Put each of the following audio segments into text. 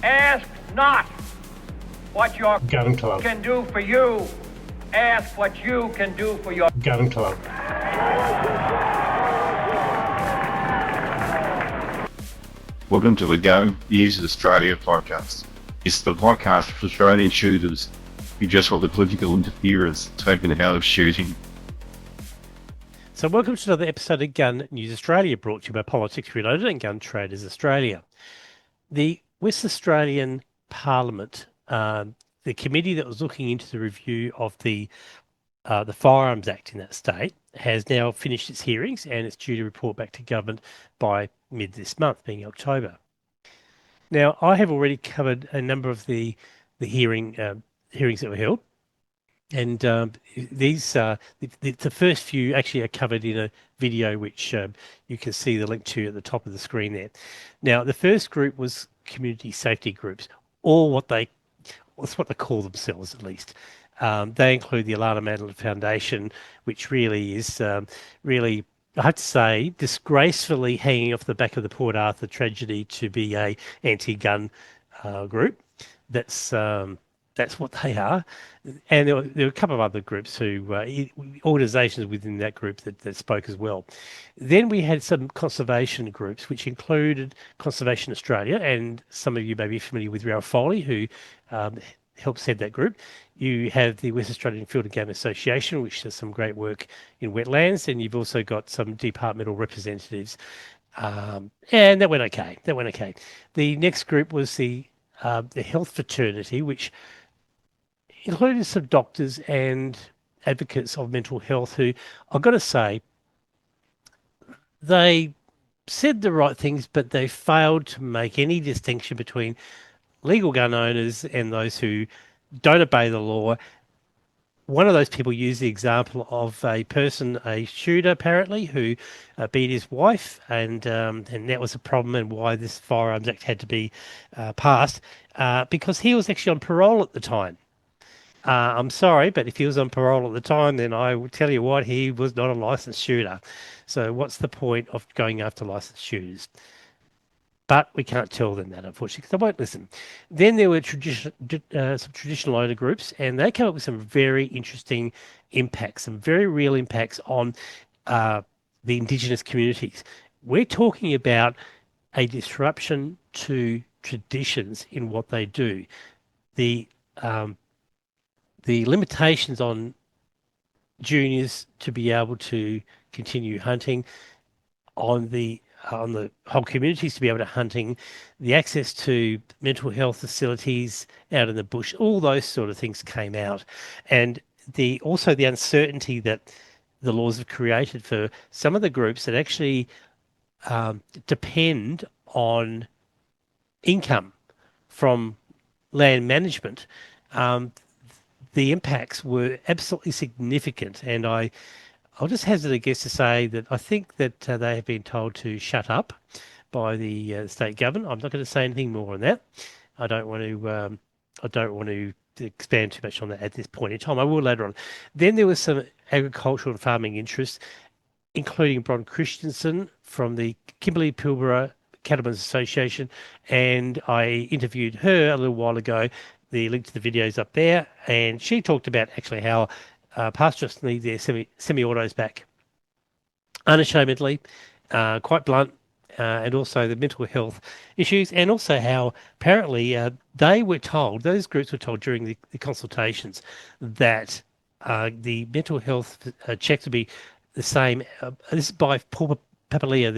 Ask not what your gun club can do for you. Ask what you can do for your gun club. Welcome to the Go Use Australia podcast. It's the podcast for Australian shooters who just want the political interference taken out of shooting. So welcome to another episode of Gun News Australia, brought to you by Politics Reloaded and Gun Traders Australia. The West Australian Parliament, the committee that was looking into the review of the Firearms Act in that state, has now finished its hearings and it's due to report back to government by mid this month, being October. Now, I have already covered a number of the hearings that were held. And these the first few actually are covered in a video which you can see the link to at the top of the screen there. Now, the first group was community safety groups, or that's what they call themselves at least. They include the Alana Madeline Foundation, which really is I have to say, disgracefully hanging off the back of the Port Arthur tragedy to be a anti-gun group. That's what they are. And there were a couple of other groups organisations within that group that spoke as well. Then we had some conservation groups, which included Conservation Australia, and some of you may be familiar with Ralph Foley, who helps head that group. You have the West Australian Field and Game Association, which does some great work in wetlands, and you've also got some departmental representatives. And that went okay. The next group was the health fraternity, which included some doctors and advocates of mental health who, I've got to say, they said the right things, but they failed to make any distinction between legal gun owners and those who don't obey the law. One of those people used the example of a shooter apparently, who beat his wife, and that was a problem, and why this Firearms Act had to be passed, because he was actually on parole at the time. I'm sorry, but if he was on parole at the time, then I would tell you what, he was not a licensed shooter. So what's the point of going after licensed shooters? But we can't tell them that, unfortunately, because they won't listen. Then there were some traditional owner groups, and they came up with some very interesting impacts, some very real impacts on the Indigenous communities. We're talking about a disruption to traditions in what they do. The limitations on juniors to be able to continue hunting, on the whole communities to be able to hunting, the access to mental health facilities out in the bush, all those sort of things came out. And also the uncertainty that the laws have created for some of the groups that actually depend on income from land management. The impacts were absolutely significant, and I'll just hazard a guess to say that I think that they have been told to shut up by the state government. I'm not going to say anything more on that. I don't want to expand too much on that at this point in time. I will later on. Then there was some agricultural and farming interests, including Bron Christensen from the Kimberley-Pilbara Cattlemen's Association, and I interviewed her a little while ago. The link to the video is up there, and she talked about actually how pastoralists need their semi-autos back unashamedly, quite blunt, and also the mental health issues, and also how apparently those groups were told during the consultations that the mental health checks would be the same. This is by Paul Papalia,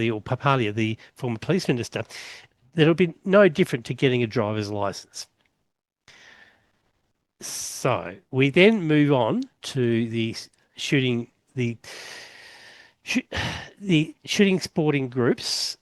the former police minister, that it would be no different to getting a driver's license. So we then move on to the shooting sporting groups,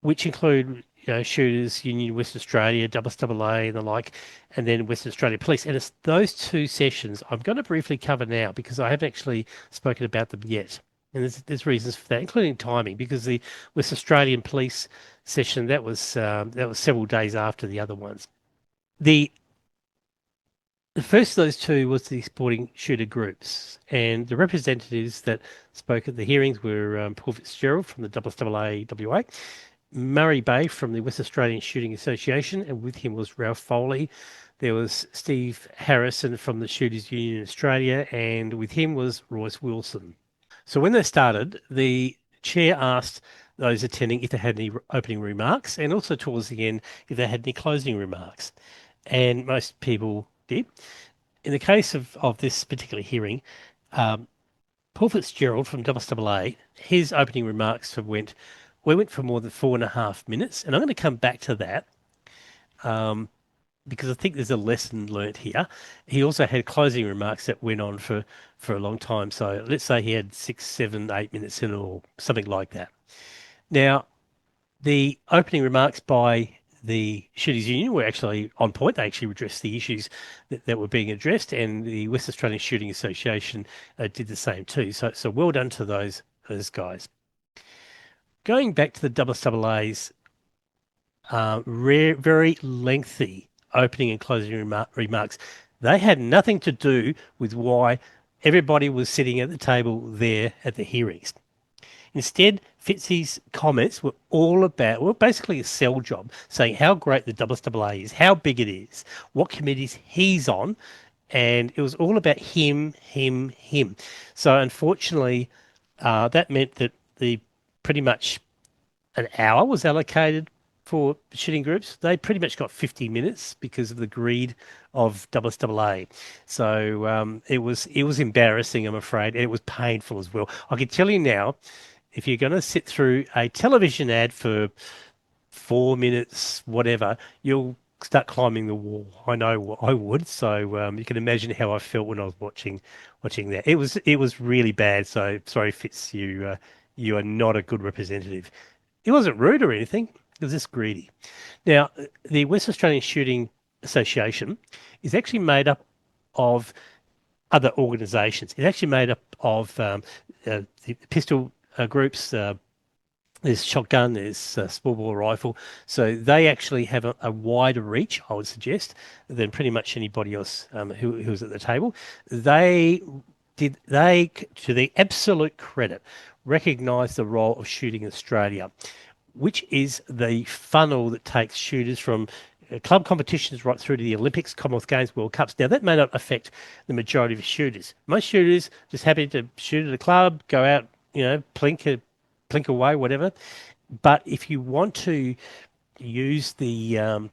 which include Shooters Union Western Australia, WAA and the like, and then Western Australia Police. And it's those two sessions I'm going to briefly cover now because I haven't actually spoken about them yet. And there's reasons for that, including timing, because the West Australian Police session that was several days after the other ones. The first of those two was the sporting shooter groups, and the representatives that spoke at the hearings were Paul Fitzgerald from the SSAA WA, Murray Bay from the West Australian Shooting Association, and with him was Ralph Foley. There was Steve Harrison from the Shooters Union Australia, and with him was Royce Wilson. So when they started, the chair asked those attending if they had any opening remarks, and also towards the end if they had any closing remarks. And most people did. In the case of this particular hearing, Paul Fitzgerald from WAA, his opening remarks went for more than 4.5 minutes, and I'm going to come back to that because I think there's a lesson learnt here. He also had closing remarks that went on for a long time. So let's say he had 6, 7, 8 minutes in or something like that. Now, the opening remarks by the Shooters Union were actually on point. They actually addressed the issues that were being addressed, and the West Australian Shooting Association did the same too. So well done to those guys. Going back to the WAA's very lengthy opening and closing remarks, they had nothing to do with why everybody was sitting at the table there at the hearings. Instead, Fitzy's comments were all about, well, basically a sell job, saying how great the WAA is, how big it is, what committees he's on, and it was all about him. So unfortunately, that meant that the pretty much an hour was allocated for shooting groups. They pretty much got 50 minutes because of the greed of WAA. So it was embarrassing, I'm afraid, and it was painful as well. I can tell you now, if you're going to sit through a television ad for 4 minutes, whatever, you'll start climbing the wall. I know I would. So you can imagine how I felt when I was watching that. It was really bad. So sorry, Fitz, you are not a good representative. It wasn't rude or anything. It was just greedy. Now, the West Australian Shooting Association is actually made up of other organisations. It's actually made up of the pistol groups. There's shotgun, there's small bore rifle. So they actually have a wider reach, I would suggest, than pretty much anybody else who was at the table. They, to their absolute credit, recognise the role of Shooting Australia, which is the funnel that takes shooters from club competitions right through to the Olympics, Commonwealth Games, World Cups. Now, that may not affect the majority of shooters. Most shooters just happy to shoot at a club, go out, plink away, whatever. But if you want to use the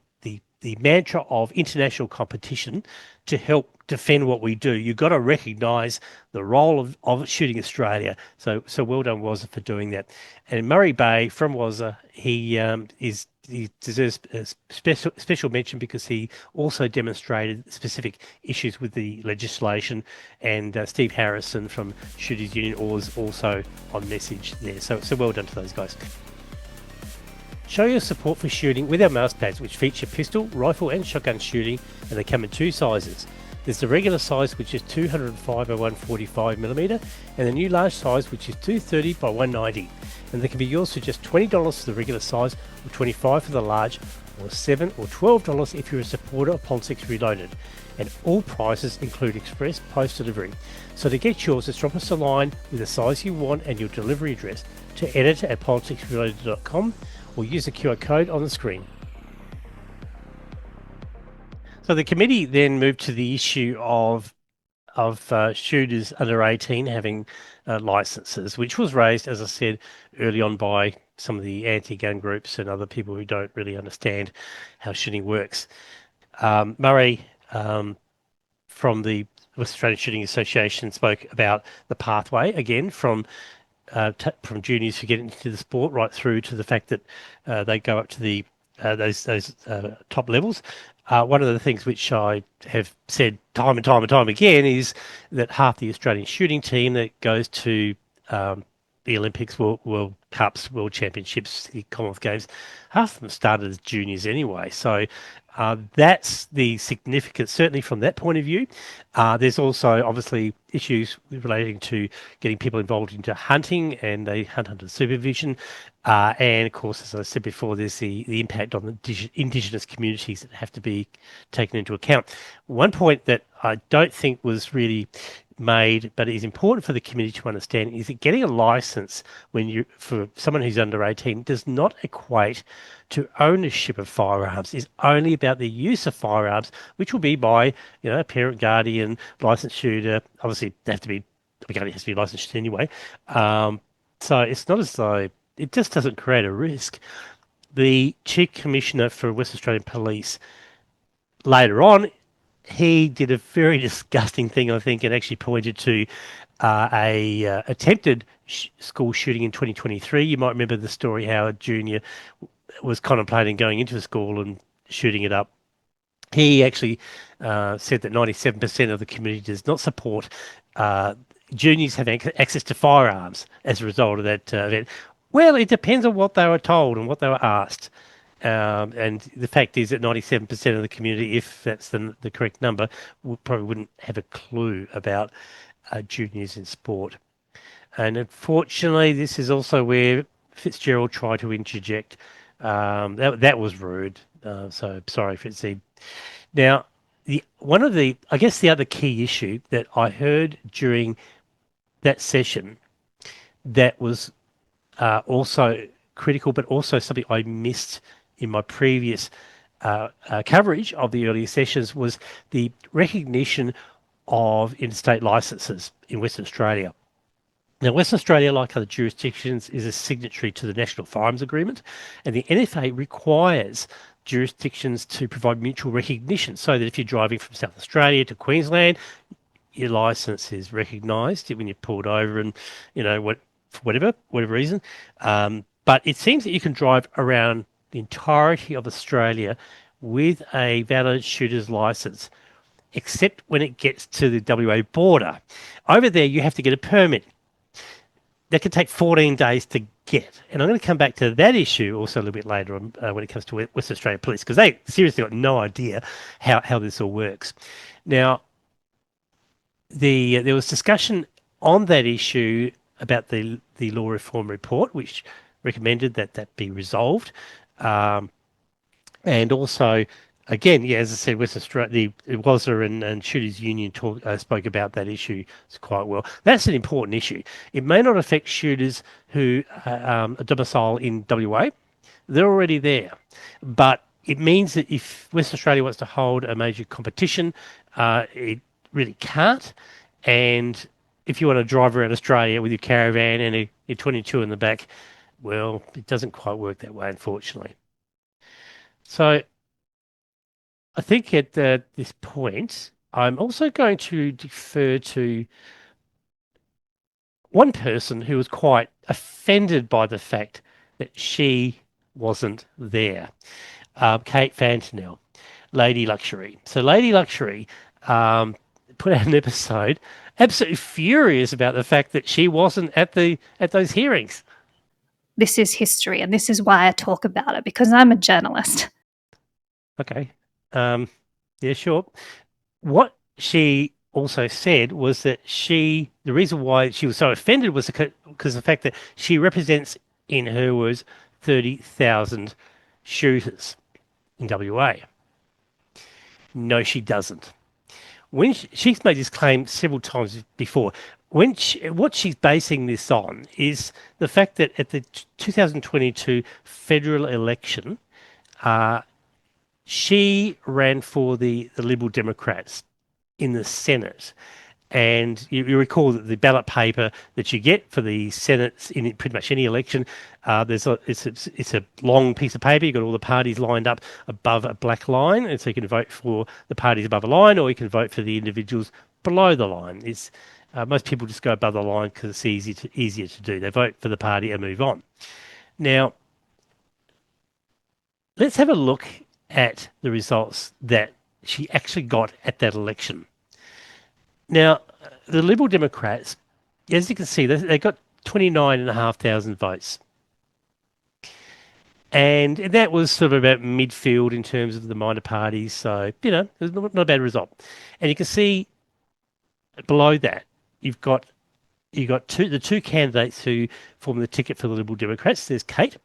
mantra of international competition to help defend what we do, you've got to recognise the role of Shooting Australia. So well done, WASA, for doing that. And Murray Bay from WASA, he deserves a special mention because he also demonstrated specific issues with the legislation, and Steve Harrison from Shooters Union was also on message there. So well done to those guys. Show your support for shooting with our mouse pads, which feature pistol, rifle and shotgun shooting, and they come in 2 sizes. There's the regular size, which is 205 by 145mm, and the new large size, which is 230 by 190. And they can be yours for just $20 for the regular size, or $25 for the large, or $7 or $12 if you're a supporter of Politics Reloaded. And all prices include express post delivery. So to get yours, just drop us a line with the size you want and your delivery address to editor@politicsreloaded.com, or use the QR code on the screen. So the committee then moved to the issue of shooters under 18 having licenses, which was raised, as I said, early on by some of the anti-gun groups and other people who don't really understand how shooting works. Murray from the West Australian Shooting Association spoke about the pathway, again, from juniors who get into the sport right through to the fact that they go up to the those top levels. One of the things which I have said time and time again is that half the Australian shooting team that goes to the Olympics, World Cups, World Championships, the Commonwealth Games, half of them started as juniors anyway. So that's the significance, certainly from that point of view. There's also obviously issues relating to getting people involved into hunting, and they hunt under supervision. And of course, as I said before, there's the impact on the Indigenous communities that have to be taken into account. One point that I don't think was really made, but it is important for the community to understand, is that getting a license for someone who's under 18 does not equate to ownership of firearms. It's only about the use of firearms, which will be by, a parent, guardian, licensed shooter. Obviously, the guardian has to be licensed anyway. So it's not as though it just doesn't create a risk. The Chief Commissioner for West Australian Police later on, he did a very disgusting thing, I think, and actually pointed to a attempted school shooting in 2023. You might remember the story how a junior was contemplating going into the school and shooting it up. He actually said that 97% of the community does not support juniors having access to firearms as a result of that event. Well, it depends on what they were told and what they were asked. And the fact is that 97% of the community, if that's the correct number, probably wouldn't have a clue about juniors in sport. And unfortunately, this is also where Fitzgerald tried to interject. That was rude. So sorry, Fitzy. Now, the other key issue that I heard during that session that was also critical, but also something I missed in my previous coverage of the earlier sessions, was the recognition of interstate licenses in Western Australia. Now, Western Australia, like other jurisdictions, is a signatory to the National Firearms Agreement, and the NFA requires jurisdictions to provide mutual recognition so that if you're driving from South Australia to Queensland, your license is recognised when you're pulled over and, for whatever reason. But it seems that you can drive around the entirety of Australia with a valid shooter's license, except when it gets to the WA border. Over there, you have to get a permit. That can take 14 days to get. And I'm going to come back to that issue also a little bit later on when it comes to West Australian Police, because they seriously got no idea how this all works. Now, there was discussion on that issue about the law reform report, which recommended that be resolved. And also, again, as I said, West Australia, the WASA and Shooters Union spoke about that issue quite well. That's an important issue. It may not affect shooters who are domiciled in WA. They're already there. But it means that if West Australia wants to hold a major competition, it really can't. And if you want to drive around Australia with your caravan and your 22 in the back, well, it doesn't quite work that way, unfortunately. So I think at this point, I'm also going to defer to one person who was quite offended by the fact that she wasn't there, Kate Fantanell, Lady Luxury. So Lady Luxury put out an episode absolutely furious about the fact that she wasn't at those hearings. This is history, and this is why I talk about it, because I'm a journalist. Okay. Yeah, sure. What she also said was that the reason why she was so offended was because of the fact that she represents, in her words, 30,000 shooters in WA. No, she doesn't. When she's made this claim several times before, what she's basing this on is the fact that at the 2022 federal election, she ran for the Liberal Democrats in the Senate. And you recall that the ballot paper that you get for the Senate in pretty much any election, it's a long piece of paper. You've got all the parties lined up above a black line, and so you can vote for the parties above a line, or you can vote for the individuals below the line. Most people just go above the line because it's easier to do. They vote for the party and move on. Now, let's have a look at the results that she actually got at that election. Now, the Liberal Democrats, as you can see, they got 29,500 votes. And that was sort of about midfield in terms of the minor parties. So, it was not a bad result. And you can see below that, you've got the two candidates who form the ticket for the Liberal Democrats. There's Kate.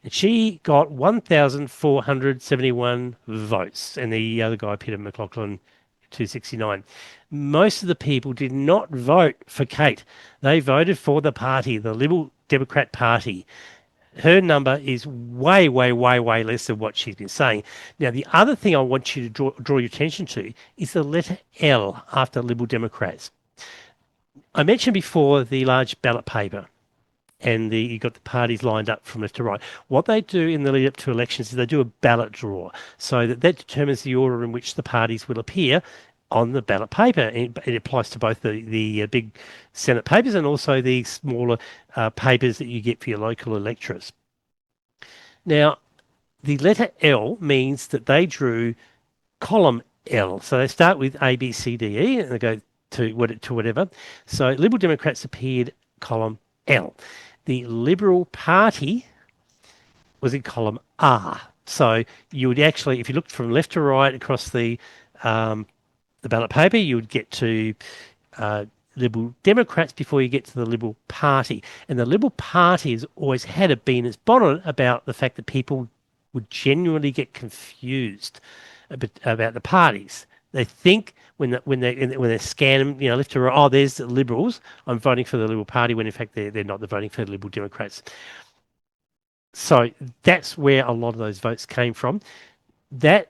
And she got 1,471 votes. And the other guy, Peter McLaughlin, 269. Most of the people did not vote for Kate. They voted for the party, the Liberal Democrat Party. Her number is way, way, way, way less than what she's been saying. Now, the other thing I want you to draw your attention to is the letter L after Liberal Democrats. I mentioned before the large ballot paper, and you've got the parties lined up from left to right. What they do in the lead up to elections is they do a ballot draw, so that determines the order in which the parties will appear on the ballot paper. It applies to both the big Senate papers and also the smaller papers that you get for your local electorates. Now, the letter L means that they drew column L. So they start with A, B, C, D, E, and they go to whatever. So Liberal Democrats appeared column L. The Liberal Party was in column R. So you would actually, if you looked from left to right across the ballot paper, you would get to Liberal Democrats before you get to the Liberal Party. And the Liberal Party has always had a been its bonnet about the fact that people would genuinely get confused about the parties. They think when they scan them, left to right, oh, there's the Liberals, I'm voting for the Liberal Party, when in fact they're not. They're voting for the Liberal Democrats. So that's where a lot of those votes came from. That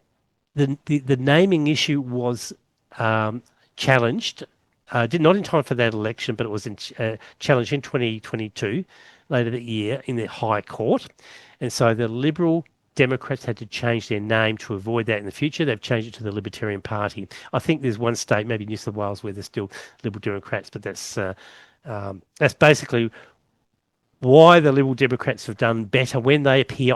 the naming issue was challenged, not in time for that election, but it was challenged in 2022, later that year, in the High Court. And so the Liberal Democrats had to change their name to avoid that in the future. They've changed it to the Libertarian Party. I think there's one state, maybe New South Wales, where they're still Liberal Democrats, but that's basically why the Liberal Democrats have done better when they appear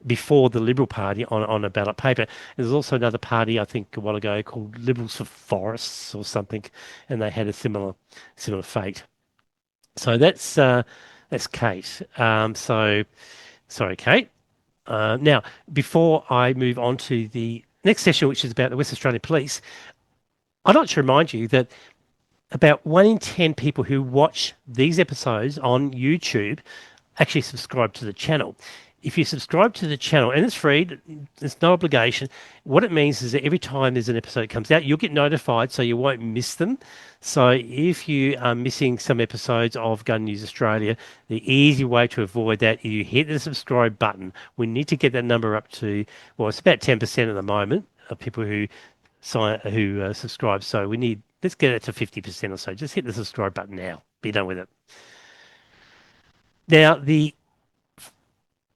before the Liberal Party on a ballot paper. There's also another party, I think, a while ago called Liberals for Forests or something, and they had a similar fate. So that's Kate. Sorry, Kate. Now, before I move on to the next session, which is about the West Australian Police, I'd like to remind you that about 1 in 10 people who watch these episodes on YouTube actually subscribe to the channel. If you subscribe to the channel, and it's free, there's no obligation, what it means is that every time there's an episode that comes out, you'll get notified so you won't miss them. So if you are missing some episodes of Gun News Australia, the easy way to avoid that is you hit the subscribe button. We need to get that number up to, well, it's about 10% at the moment of people who subscribe. So let's get it to 50% or so. Just hit the subscribe button now. Be done with it. Now, the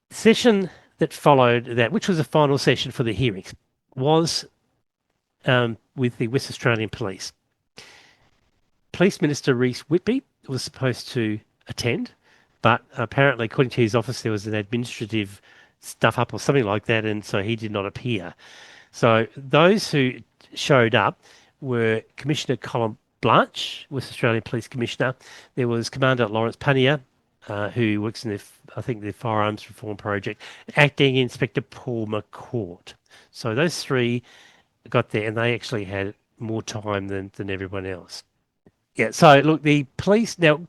session that followed that, which was the final session for the hearings, was with the West Australian Police. Police Minister Reece Whitby was supposed to attend, but apparently, according to his office, there was an administrative stuff up or something like that, and so he did not appear. So those who showed up were Commissioner Colin Blanche, West Australian Police Commissioner. There was Commander Lawrence Panier, who works in the Firearms Reform Project, Acting Inspector Paul McCourt. So those three got there, and they actually had more time than everyone else. Yeah. So look, the police now.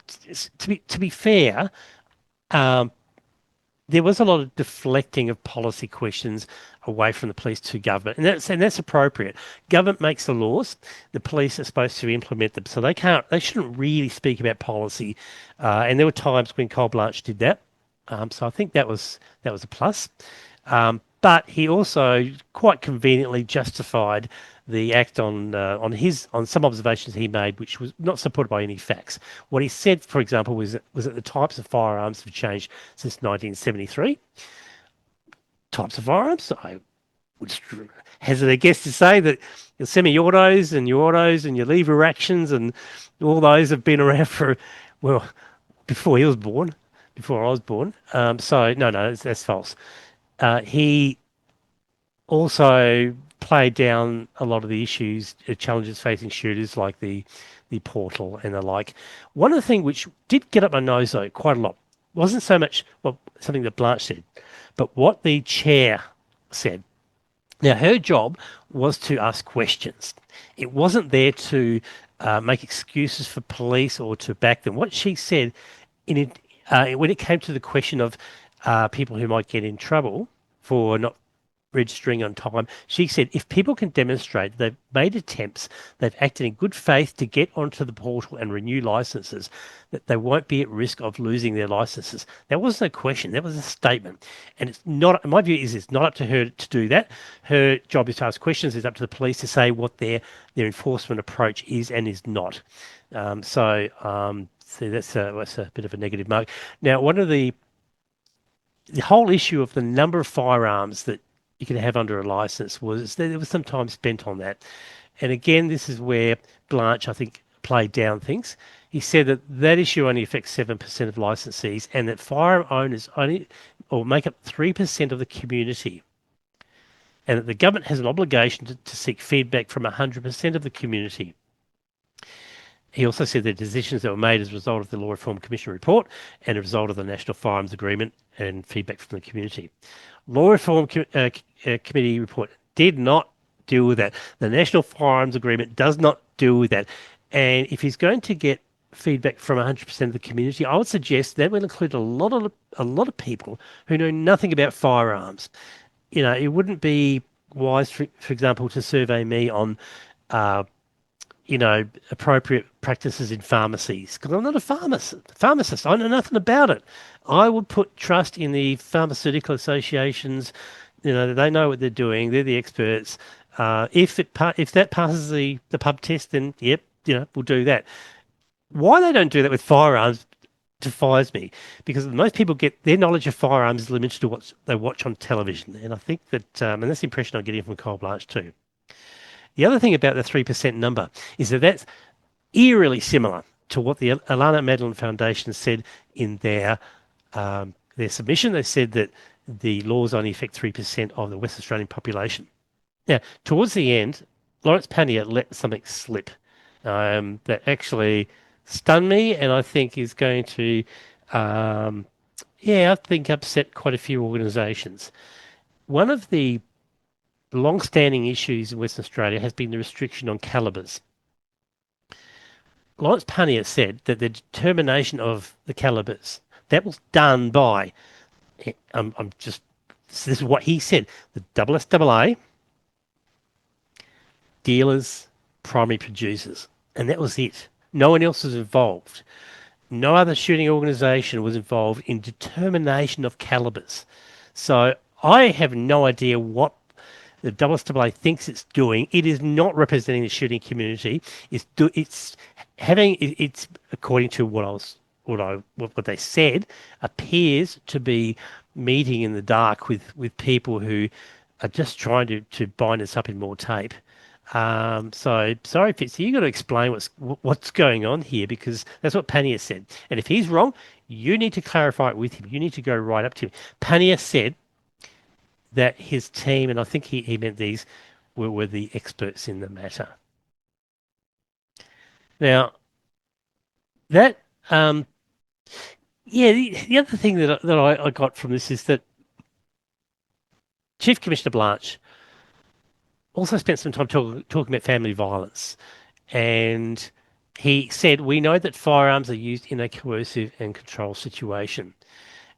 To be fair, there was a lot of deflecting of policy questions away from the police to government, and that's appropriate. Government makes the laws; the police are supposed to implement them, so they shouldn't really speak about policy. And there were times when Col Blanche did that, so I think that was a plus. But he also quite conveniently justified the act on some observations he made, which was not supported by any facts. What he said, for example, was that the types of firearms have changed since 1973. Types of firearms, I would hazard a guess to say that your semi-autos and your autos and your lever actions and all those have been around before he was born, before I was born. So no, that's false. He also played down a lot of the issues, challenges facing shooters like the portal and the like. One of the things which did get up my nose, though, quite a lot, wasn't so much something that Blanche said, but what the chair said. Now, her job was to ask questions. It wasn't there to make excuses for police or to back them. What she said, when it came to the question of people who might get in trouble for not registering on time. She said if people can demonstrate they've made attempts, they've acted in good faith to get onto the portal and renew licenses, that they won't be at risk of losing their licenses. That wasn't a question, that was a statement. And it's not, my view is it's not up to her to do that. Her job is to ask questions. It's up to the police to say what their enforcement approach is and is not. So that's a bit of a negative mark. Now, one of the whole issue of the number of firearms that you can have under a license was there was some time spent on that. And again, this is where Blanche, I think, played down things. He said that that issue only affects 7% of licensees and that firearm owners only or make up 3% of the community. And that the government has an obligation to seek feedback from 100% of the community. He also said that decisions that were made as a result of the Law Reform Commission report and a result of the National Firearms Agreement and feedback from the community. Law Reform Committee report did not deal with that. The National Firearms Agreement does not deal with that. And if he's going to get feedback from 100% of the community, I would suggest that will include a lot of people who know nothing about firearms. You know, it wouldn't be wise, for example, to survey me on appropriate practices in pharmacies, because I'm not a pharmacist. I know nothing about it. I would put trust in the pharmaceutical associations. You know, they know what they're doing. They're the experts. If that passes the pub test, then yep, we'll do that. Why they don't do that with firearms defies me, because most people get their knowledge of firearms is limited to what they watch on television, and I think that, and that's the impression I'm getting from Cole Blanche too. The other thing about the 3% number is that that's eerily similar to what the Alana Madeline Foundation said in their submission. They said that the laws only affect 3% of the West Australian population. Now, towards the end, Lawrence Pannier let something slip that actually stunned me, and I think is going to, upset quite a few organisations. One of the long-standing issues in Western Australia has been the restriction on calibers. Lawrence Pannier said that the determination of the calibers, that was done by, this is what he said, the SSAA, dealers, primary producers, and that was it. No one else was involved. No other shooting organisation was involved in determination of calibers. So I have no idea what the SSAA thinks it's doing. It is not representing the shooting community. It's according to what they said, appears to be meeting in the dark with people who are just trying to bind us up in more tape. So sorry, Fitzy, you got to explain what's going on here, because that's what Pannier said. And if he's wrong, you need to clarify it with him. You need to go right up to him. Pannier said that his team, and I think he meant these, were the experts in the matter. Now, that, the other thing that I got from this is that Chief Commissioner Blanche also spent some time talking about family violence. And he said, we know that firearms are used in a coercive and control situation.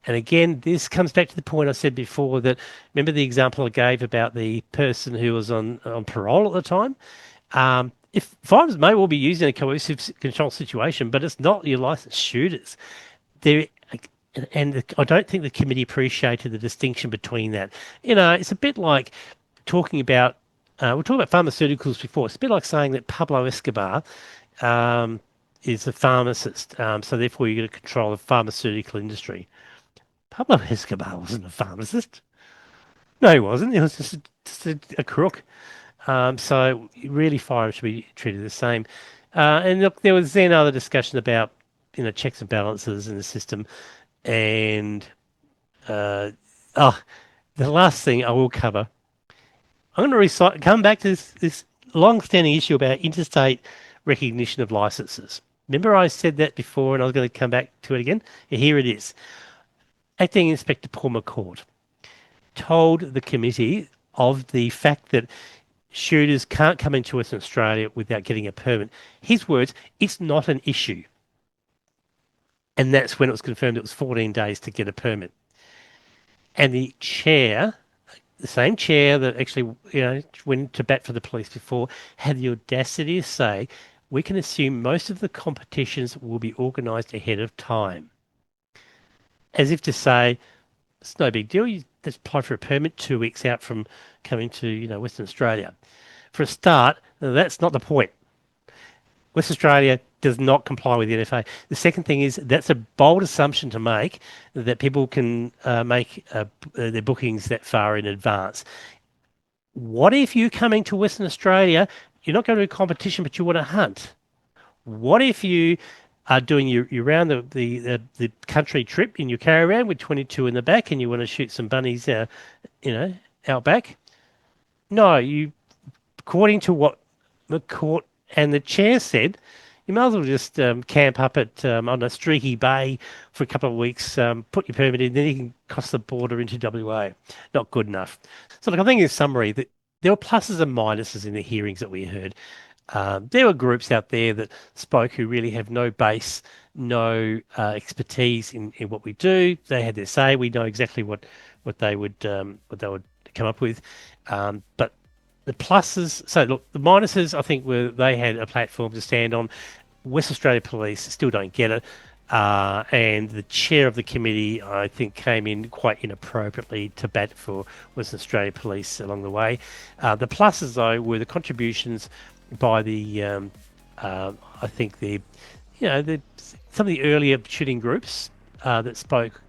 And again, this comes back to the point I said before, that remember the example I gave about the person who was on parole at the time? If firearms may well be used in a coercive control situation, but it's not your licensed shooters. And I don't think the committee appreciated the distinction between that. It's a bit like talking about, we talked about pharmaceuticals before. It's a bit like saying that Pablo Escobar is a pharmacist, so therefore you're going to control the pharmaceutical industry. Pablo Escobar wasn't a pharmacist. No, he wasn't. He was just a crook. So really, firearms should be treated the same. And look, there was then other discussion about checks and balances in the system, and the last thing I will cover. I'm going to come back to this long-standing issue about interstate recognition of licenses. Remember I said that before, and I was going to come back to it again? Here it is. Acting Inspector Paul McCord told the committee of the fact that shooters can't come into Western Australia without getting a permit. His words, it's not an issue. And that's when it was confirmed it was 14 days to get a permit. And the chair the same chair that actually, went to bat for the police before, had the audacity to say, we can assume most of the competitions will be organised ahead of time. As if to say, it's no big deal. You just apply for a permit 2 weeks out from coming to, Western Australia. For a start, that's not the point. Western Australia does not comply with the NFA. The second thing is that's a bold assumption to make that people can make their bookings that far in advance. What if you're coming to Western Australia, you're not going to a competition, but you want to hunt? What if you are doing your round the country trip in your caravan with 22 in the back and you want to shoot some bunnies, out back? No, according to what the court and the chair said, you might as well just camp up at on a Streaky Bay for a couple of weeks, put your permit in, then you can cross the border into WA. Not good enough. So, I think in summary, that there were pluses and minuses in the hearings that we heard. There were groups out there that spoke who really have no base, no expertise in what we do. They had their say. We know exactly what they would come up with, but the pluses. So look, the minuses, I think, were they had a platform to stand on. West Australia Police still don't get it, and the chair of the committee, I think, came in quite inappropriately to bat for Western Australia Police along the way. The pluses, though, were the contributions by the, I think some of the earlier shooting groups that spoke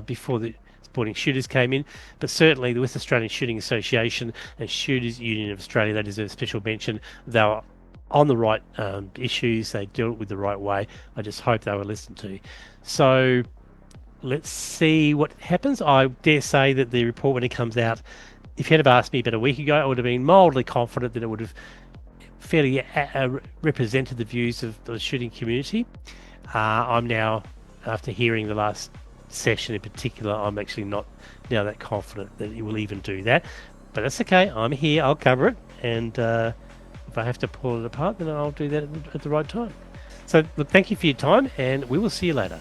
before the sporting shooters came in, but certainly the West Australian Shooting Association and Shooters Union of Australia, they deserve special mention. They were on the right issues, they dealt with the right way. I just hope they were listened to. So let's see what happens. I dare say that the report, when it comes out, if you had have asked me about a week ago, I would have been mildly confident that it would have fairly represented the views of the shooting community. I'm now, after hearing the last session in particular, I'm actually not now that confident that it will even do that. But that's okay. I'm here. I'll cover it. And if I have to pull it apart, then I'll do that at the right time. So look, thank you for your time, and we will see you later.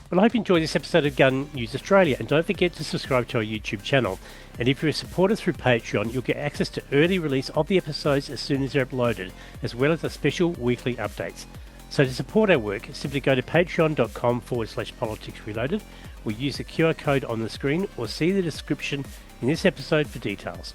Well, I hope you enjoyed this episode of Gun News Australia, and don't forget to subscribe to our YouTube channel. And if you're a supporter through Patreon, you'll get access to early release of the episodes as soon as they're uploaded, as well as the special weekly updates. So to support our work, simply go to patreon.com/Politics Reloaded, or use the QR code on the screen, or see the description in this episode for details.